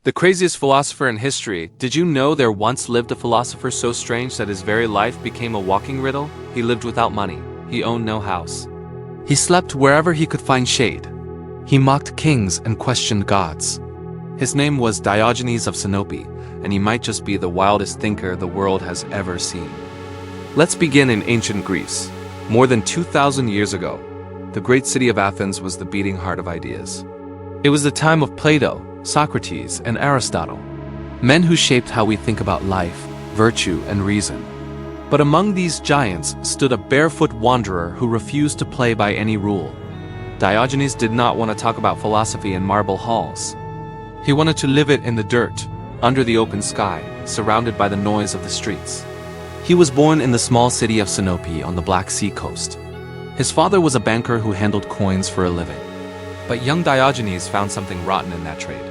The craziest philosopher in history. Did you know there once lived a philosopher so strange that his very life became a walking riddle? He lived without money. He owned no house. He slept wherever he could find shade. He mocked kings and questioned gods. His name was Diogenes of Sinope, and he might just be the wildest thinker the world has ever seen. Let's begin in ancient Greece. More than 2,000 years ago, the great city of Athens was the beating heart of ideas. It was the time of Plato, Socrates, and Aristotle, men who shaped how we think about life, virtue, and reason. But among these giants stood a barefoot wanderer who refused to play by any rule. Diogenes did not want to talk about philosophy in marble halls. He wanted to live it in the dirt, under the open sky, surrounded by the noise of the streets. He was born in the small city of Sinope on the Black Sea coast. His father was a banker who handled coins for a living. But young Diogenes found something rotten in that trade.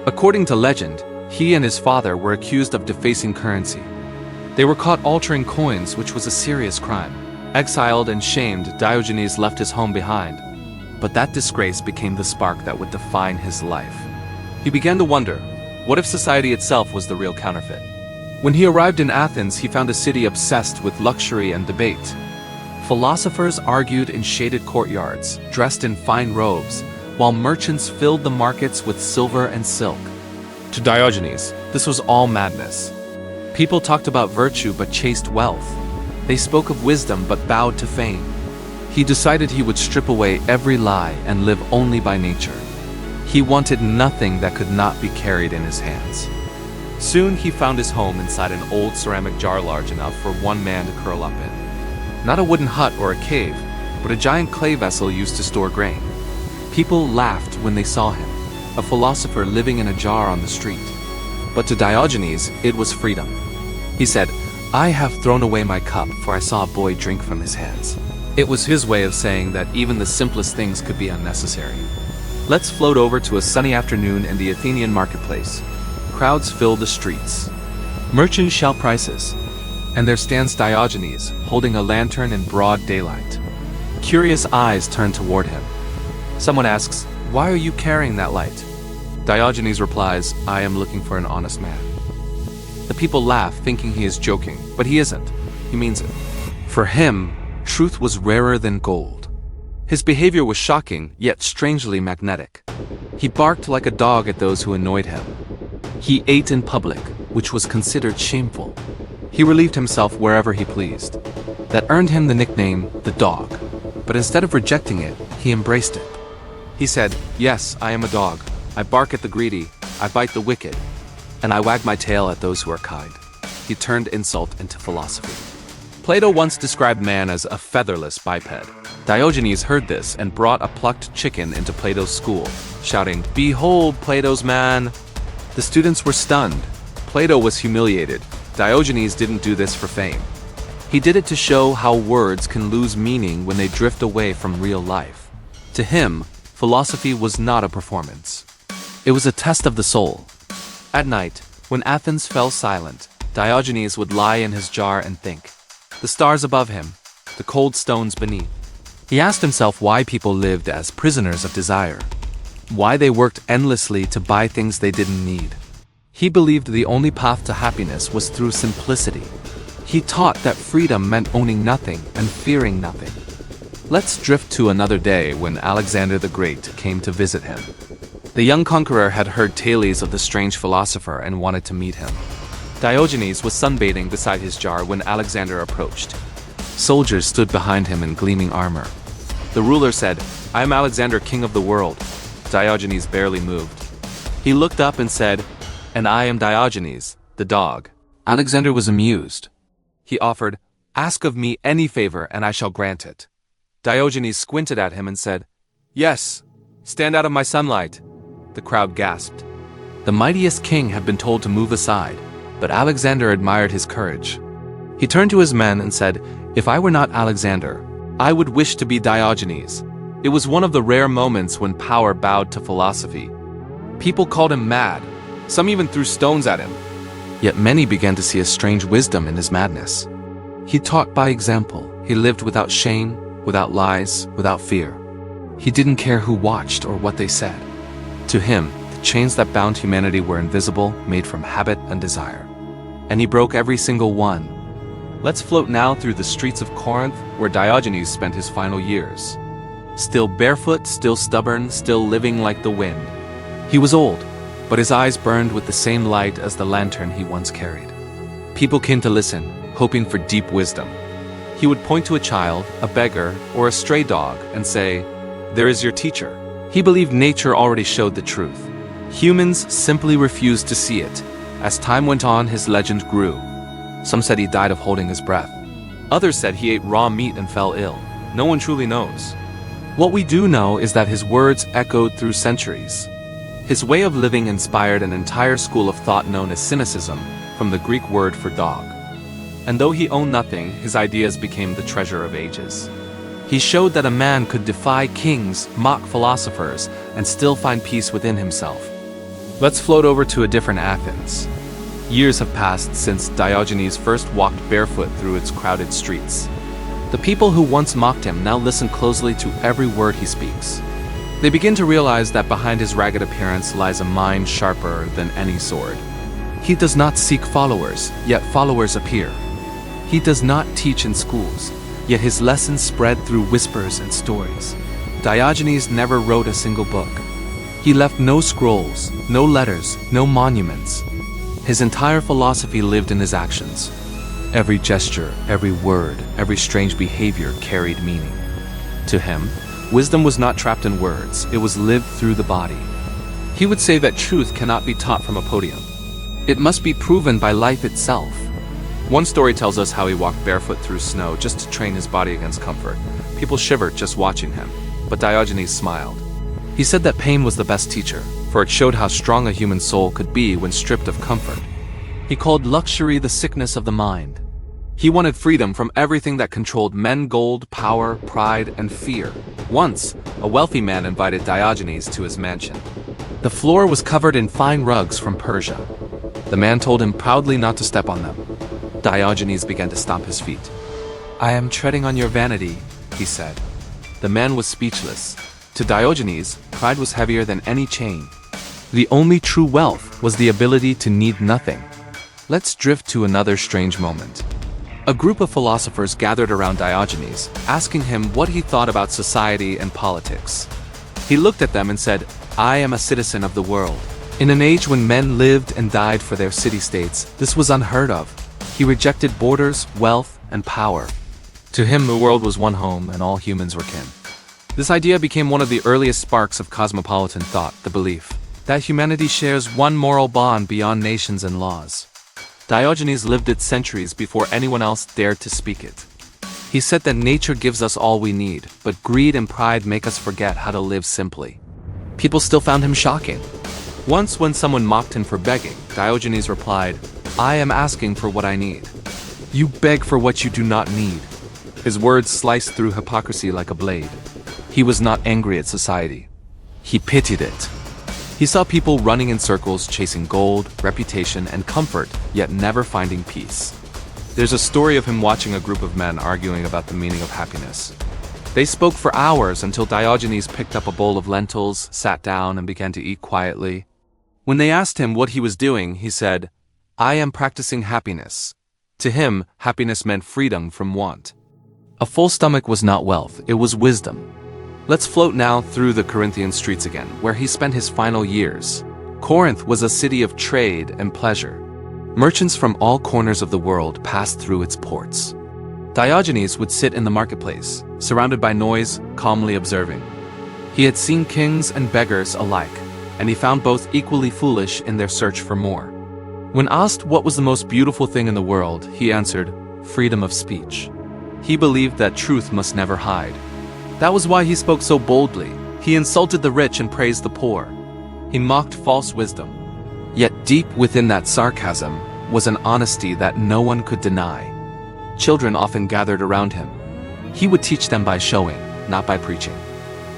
According to legend, he and his father were accused of defacing currency. They were caught altering coins, which was a serious crime. Exiled and shamed, Diogenes left his home behind. But that disgrace became the spark that would define his life. He began to wonder, what if society itself was the real counterfeit? When he arrived in Athens, he found a city obsessed with luxury and debate. Philosophers argued in shaded courtyards, dressed in fine robes, while merchants filled the markets with silver and silk. To Diogenes, this was all madness. People talked about virtue but chased wealth. They spoke of wisdom but bowed to fame. He decided he would strip away every lie and live only by nature. He wanted nothing that could not be carried in his hands. Soon he found his home inside an old ceramic jar large enough for one man to curl up in. Not a wooden hut or a cave, but a giant clay vessel used to store grain. People laughed when they saw him, a philosopher living in a jar on the street. But to Diogenes, it was freedom. He said, "I have thrown away my cup, for I saw a boy drink from his hands." It was his way of saying that even the simplest things could be unnecessary. Let's float over to a sunny afternoon in the Athenian marketplace. Crowds fill the streets. Merchants shout prices, and there stands Diogenes, holding a lantern in broad daylight. Curious eyes turn toward him. Someone asks, "Why are you carrying that light?" Diogenes replies, "I am looking for an honest man." The people laugh, thinking he is joking, but he isn't. He means it. For him, truth was rarer than gold. His behavior was shocking, yet strangely magnetic. He barked like a dog at those who annoyed him. He ate in public, which was considered shameful. He relieved himself wherever he pleased. That earned him the nickname, the Dog. But instead of rejecting it, he embraced it. He said, "Yes, I am a dog. I bark at the greedy, I bite the wicked, and I wag my tail at those who are kind." He turned insult into philosophy. Plato once described man as a featherless biped. Diogenes heard this and brought a plucked chicken into Plato's school, shouting, "Behold Plato's man!" The students were stunned. Plato was humiliated. Diogenes didn't do this for fame. He did it to show how words can lose meaning when they drift away from real life. To him, philosophy was not a performance. It was a test of the soul. At night, when Athens fell silent, Diogenes would lie in his jar and think. The stars above him, the cold stones beneath. He asked himself why people lived as prisoners of desire. Why they worked endlessly to buy things they didn't need. He believed the only path to happiness was through simplicity. He taught that freedom meant owning nothing and fearing nothing. Let's drift to another day when Alexander the Great came to visit him. The young conqueror had heard tales of the strange philosopher and wanted to meet him. Diogenes was sunbathing beside his jar when Alexander approached. Soldiers stood behind him in gleaming armor. The ruler said, "I am Alexander, king of the world." Diogenes barely moved. He looked up and said, "And I am Diogenes, the dog." Alexander was amused. He offered, "Ask of me any favor and I shall grant it." Diogenes squinted at him and said, "Yes, stand out of my sunlight." The crowd gasped. The mightiest king had been told to move aside, but Alexander admired his courage. He turned to his men and said, "If I were not Alexander, I would wish to be Diogenes." It was one of the rare moments when power bowed to philosophy. People called him mad. Some even threw stones at him. Yet many began to see a strange wisdom in his madness. He taught by example. He lived without shame, without lies, without fear. He didn't care who watched or what they said. To him, the chains that bound humanity were invisible, made from habit and desire. And he broke every single one. Let's float now through the streets of Corinth, where Diogenes spent his final years. Still barefoot, still stubborn, still living like the wind. He was old, but his eyes burned with the same light as the lantern he once carried. People came to listen, hoping for deep wisdom. He would point to a child, a beggar, or a stray dog and say, "There is your teacher." He believed nature already showed the truth. Humans simply refused to see it. As time went on, his legend grew. Some said he died of holding his breath. Others said he ate raw meat and fell ill. No one truly knows. What we do know is that his words echoed through centuries. His way of living inspired an entire school of thought known as Cynicism, from the Greek word for dog. And though he owned nothing, his ideas became the treasure of ages. He showed that a man could defy kings, mock philosophers, and still find peace within himself. Let's float over to a different Athens. Years have passed since Diogenes first walked barefoot through its crowded streets. The people who once mocked him now listen closely to every word he speaks. They begin to realize that behind his ragged appearance lies a mind sharper than any sword. He does not seek followers, yet followers appear. He does not teach in schools, yet his lessons spread through whispers and stories. Diogenes never wrote a single book. He left no scrolls, no letters, no monuments. His entire philosophy lived in his actions. Every gesture, every word, every strange behavior carried meaning. To him, wisdom was not trapped in words, it was lived through the body. He would say that truth cannot be taught from a podium. It must be proven by life itself. One story tells us how he walked barefoot through snow just to train his body against comfort. People shivered just watching him, but Diogenes smiled. He said that pain was the best teacher, for it showed how strong a human soul could be when stripped of comfort. He called luxury the sickness of the mind. He wanted freedom from everything that controlled men, gold, power, pride, and fear. Once, a wealthy man invited Diogenes to his mansion. The floor was covered in fine rugs from Persia. The man told him proudly not to step on them. Diogenes began to stomp his feet. "I am treading on your vanity," he said. The man was speechless. To Diogenes, pride was heavier than any chain. The only true wealth was the ability to need nothing. Let's drift to another strange moment. A group of philosophers gathered around Diogenes, asking him what he thought about society and politics. He looked at them and said, "I am a citizen of the world." In an age when men lived and died for their city-states, this was unheard of. He rejected borders, wealth, and power. To him, the world was one home and all humans were kin. This idea became one of the earliest sparks of cosmopolitan thought, the belief that humanity shares one moral bond beyond nations and laws. Diogenes lived it centuries before anyone else dared to speak it. He said that nature gives us all we need, but greed and pride make us forget how to live simply. People still found him shocking. Once, when someone mocked him for begging, Diogenes replied, "I am asking for what I need. You beg for what you do not need." His words sliced through hypocrisy like a blade. He was not angry at society. He pitied it. He saw people running in circles chasing gold, reputation, and comfort, yet never finding peace. There's a story of him watching a group of men arguing about the meaning of happiness. They spoke for hours until Diogenes picked up a bowl of lentils, sat down, and began to eat quietly. When they asked him what he was doing, he said, "I am practicing happiness." To him, happiness meant freedom from want. A full stomach was not wealth, it was wisdom. Let's float now through the Corinthian streets again, where he spent his final years. Corinth was a city of trade and pleasure. Merchants from all corners of the world passed through its ports. Diogenes would sit in the marketplace, surrounded by noise, calmly observing. He had seen kings and beggars alike, and he found both equally foolish in their search for more. When asked what was the most beautiful thing in the world, he answered, freedom of speech. He believed that truth must never hide. That was why he spoke so boldly. He insulted the rich and praised the poor. He mocked false wisdom. Yet deep within that sarcasm was an honesty that no one could deny. Children often gathered around him. He would teach them by showing, not by preaching.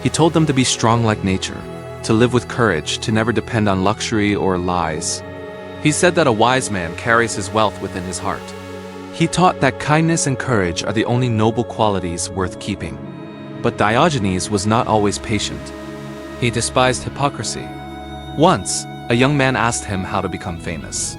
He told them to be strong like nature, to live with courage, to never depend on luxury or lies. He said that a wise man carries his wealth within his heart. He taught that kindness and courage are the only noble qualities worth keeping. But Diogenes was not always patient. He despised hypocrisy. Once, a young man asked him how to become famous.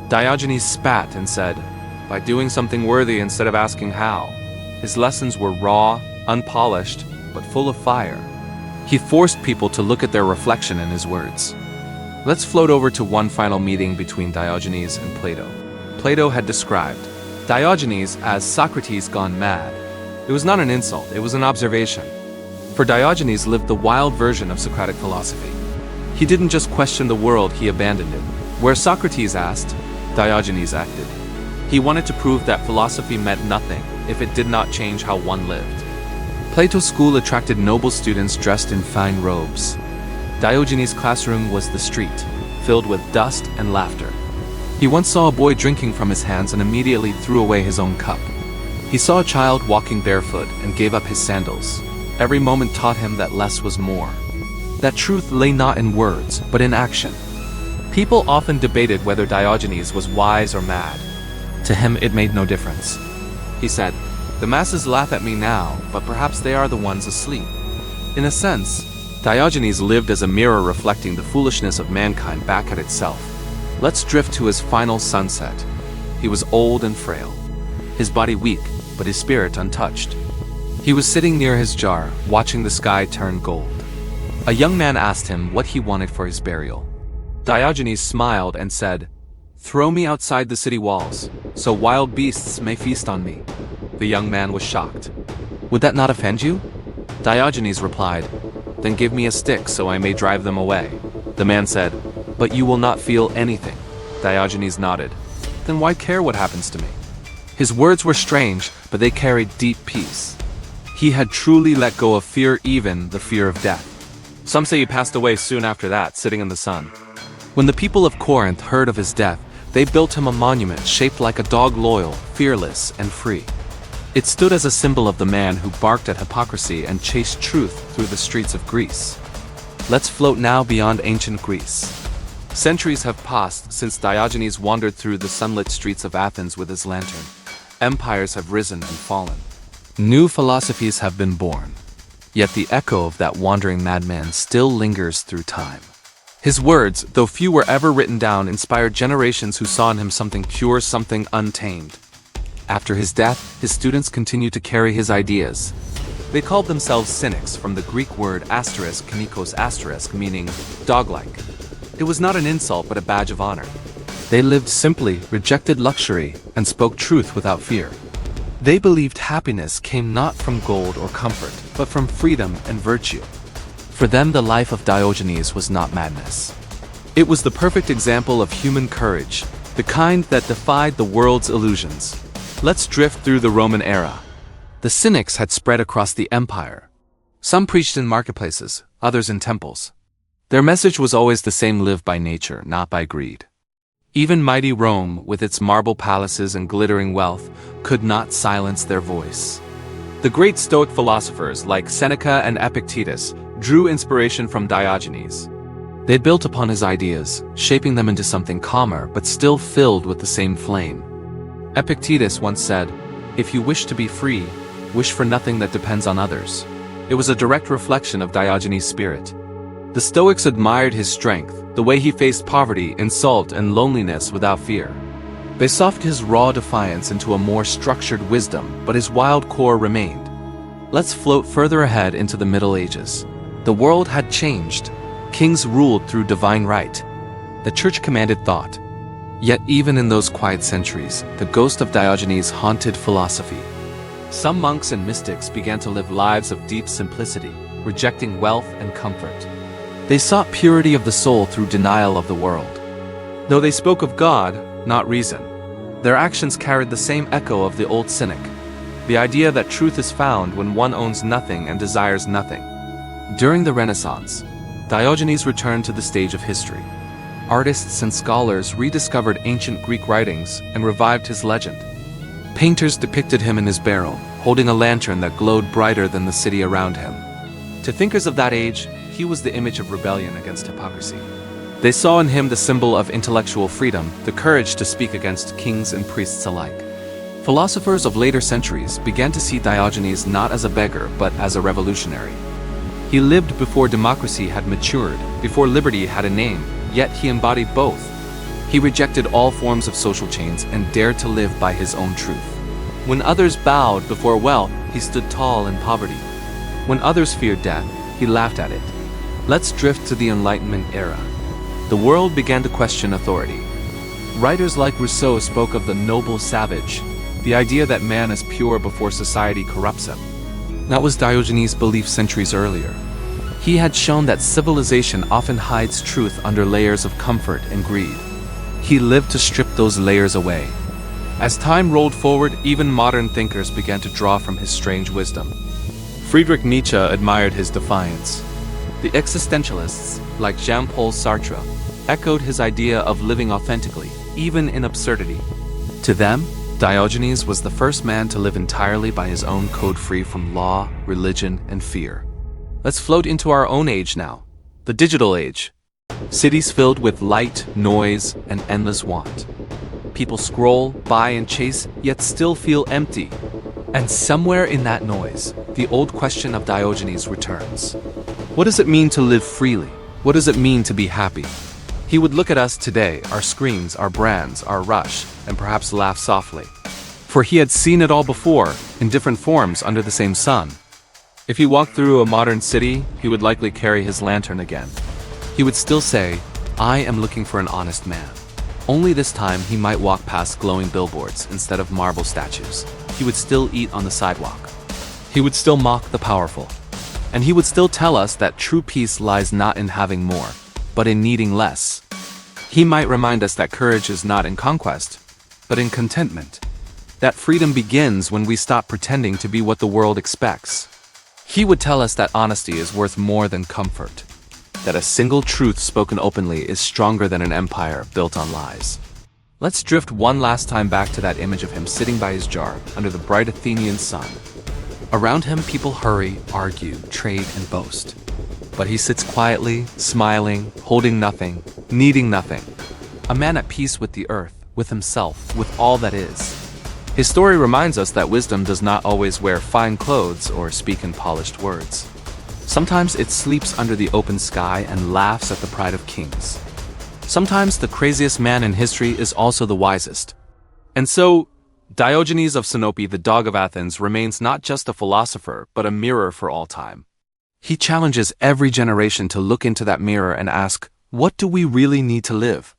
Diogenes spat and said, "By doing something worthy instead of asking how." His lessons were raw, unpolished, but full of fire. He forced people to look at their reflection in his words. Let's float over to one final meeting between Diogenes and Plato. Plato had described Diogenes as Socrates gone mad. It was not an insult, it was an observation. For Diogenes lived the wild version of Socratic philosophy. He didn't just question the world, he abandoned it. Where Socrates asked, Diogenes acted. He wanted to prove that philosophy meant nothing if it did not change how one lived. Plato's school attracted noble students dressed in fine robes. Diogenes' classroom was the street, filled with dust and laughter. He once saw a boy drinking from his hands and immediately threw away his own cup. He saw a child walking barefoot and gave up his sandals. Every moment taught him that less was more. That truth lay not in words, but in action. People often debated whether Diogenes was wise or mad. To him, it made no difference. He said, "The masses laugh at me now, but perhaps they are the ones asleep." In a sense, Diogenes lived as a mirror reflecting the foolishness of mankind back at itself. Let's drift to his final sunset. He was old and frail, his body weak, but his spirit untouched. He was sitting near his jar, watching the sky turn gold. A young man asked him what he wanted for his burial. Diogenes smiled and said, "Throw me outside the city walls, so wild beasts may feast on me." The young man was shocked. "Would that not offend you?" Diogenes replied, "Then give me a stick so I may drive them away." The man said, "But you will not feel anything." Diogenes nodded. "Then why care what happens to me?" His words were strange, but they carried deep peace. He had truly let go of fear, even the fear of death. Some say he passed away soon after that, sitting in the sun. When the people of Corinth heard of his death, they built him a monument shaped like a dog, loyal, fearless, and free. It stood as a symbol of the man who barked at hypocrisy and chased truth through the streets of Greece. Let's float now beyond ancient Greece. Centuries have passed since Diogenes wandered through the sunlit streets of Athens with his lantern. Empires have risen and fallen. New philosophies have been born. Yet the echo of that wandering madman still lingers through time. His words, though few were ever written down, inspired generations who saw in him something pure, something untamed. After his death, his students continued to carry his ideas. They called themselves Cynics, from the Greek word *, meaning dog-like. It was not an insult but a badge of honor. They lived simply, rejected luxury, and spoke truth without fear. They believed happiness came not from gold or comfort, but from freedom and virtue. For them, the life of Diogenes was not madness. It was the perfect example of human courage, the kind that defied the world's illusions. Let's drift through the Roman era. The Cynics had spread across the empire. Some preached in marketplaces, others in temples. Their message was always the same: live by nature, not by greed. Even mighty Rome, with its marble palaces and glittering wealth, could not silence their voice. The great Stoic philosophers like Seneca and Epictetus drew inspiration from Diogenes. They built upon his ideas, shaping them into something calmer but still filled with the same flame. Epictetus once said, "If you wish to be free, wish for nothing that depends on others." It was a direct reflection of Diogenes' spirit. The Stoics admired his strength, the way he faced poverty, insult, and loneliness without fear. They softened his raw defiance into a more structured wisdom, but his wild core remained. Let's float further ahead into the Middle Ages. The world had changed. Kings ruled through divine right. The church commanded thought. Yet even in those quiet centuries, the ghost of Diogenes haunted philosophy. Some monks and mystics began to live lives of deep simplicity, rejecting wealth and comfort. They sought purity of the soul through denial of the world. Though they spoke of God, not reason, their actions carried the same echo of the old Cynic, the idea that truth is found when one owns nothing and desires nothing. During the Renaissance, Diogenes returned to the stage of history. Artists and scholars rediscovered ancient Greek writings and revived his legend. Painters depicted him in his barrel, holding a lantern that glowed brighter than the city around him. To thinkers of that age, he was the image of rebellion against hypocrisy. They saw in him the symbol of intellectual freedom, the courage to speak against kings and priests alike. Philosophers of later centuries began to see Diogenes not as a beggar but as a revolutionary. He lived before democracy had matured, before liberty had a name, yet he embodied both. He rejected all forms of social chains and dared to live by his own truth. When others bowed before wealth, he stood tall in poverty. When others feared death, he laughed at it. Let's drift to the Enlightenment era. The world began to question authority. Writers like Rousseau spoke of the noble savage, the idea that man is pure before society corrupts him. That was Diogenes' belief centuries earlier. He had shown that civilization often hides truth under layers of comfort and greed. He lived to strip those layers away. As time rolled forward, even modern thinkers began to draw from his strange wisdom. Friedrich Nietzsche admired his defiance. The existentialists, like Jean-Paul Sartre, echoed his idea of living authentically, even in absurdity. To them, Diogenes was the first man to live entirely by his own code, free from law, religion, and fear. Let's float into our own age now, the digital age. Cities filled with light, noise, and endless want. People scroll, buy, and chase, yet still feel empty. And somewhere in that noise, the old question of Diogenes returns. What does it mean to live freely? What does it mean to be happy? He would look at us today, our screens, our brands, our rush, and perhaps laugh softly. For he had seen it all before, in different forms under the same sun. If he walked through a modern city, he would likely carry his lantern again. He would still say, "I am looking for an honest man." Only this time he might walk past glowing billboards instead of marble statues. He would still eat on the sidewalk. He would still mock the powerful. And he would still tell us that true peace lies not in having more, but in needing less. He might remind us that courage is not in conquest, but in contentment. That freedom begins when we stop pretending to be what the world expects. He would tell us that honesty is worth more than comfort. That a single truth spoken openly is stronger than an empire built on lies. Let's drift one last time back to that image of him sitting by his jar under the bright Athenian sun. Around him, people hurry, argue, trade, and boast. But he sits quietly, smiling, holding nothing, needing nothing. A man at peace with the earth, with himself, with all that is. His story reminds us that wisdom does not always wear fine clothes or speak in polished words. Sometimes it sleeps under the open sky and laughs at the pride of kings. Sometimes the craziest man in history is also the wisest. And so, Diogenes of Sinope, the dog of Athens, remains not just a philosopher, but a mirror for all time. He challenges every generation to look into that mirror and ask, what do we really need to live?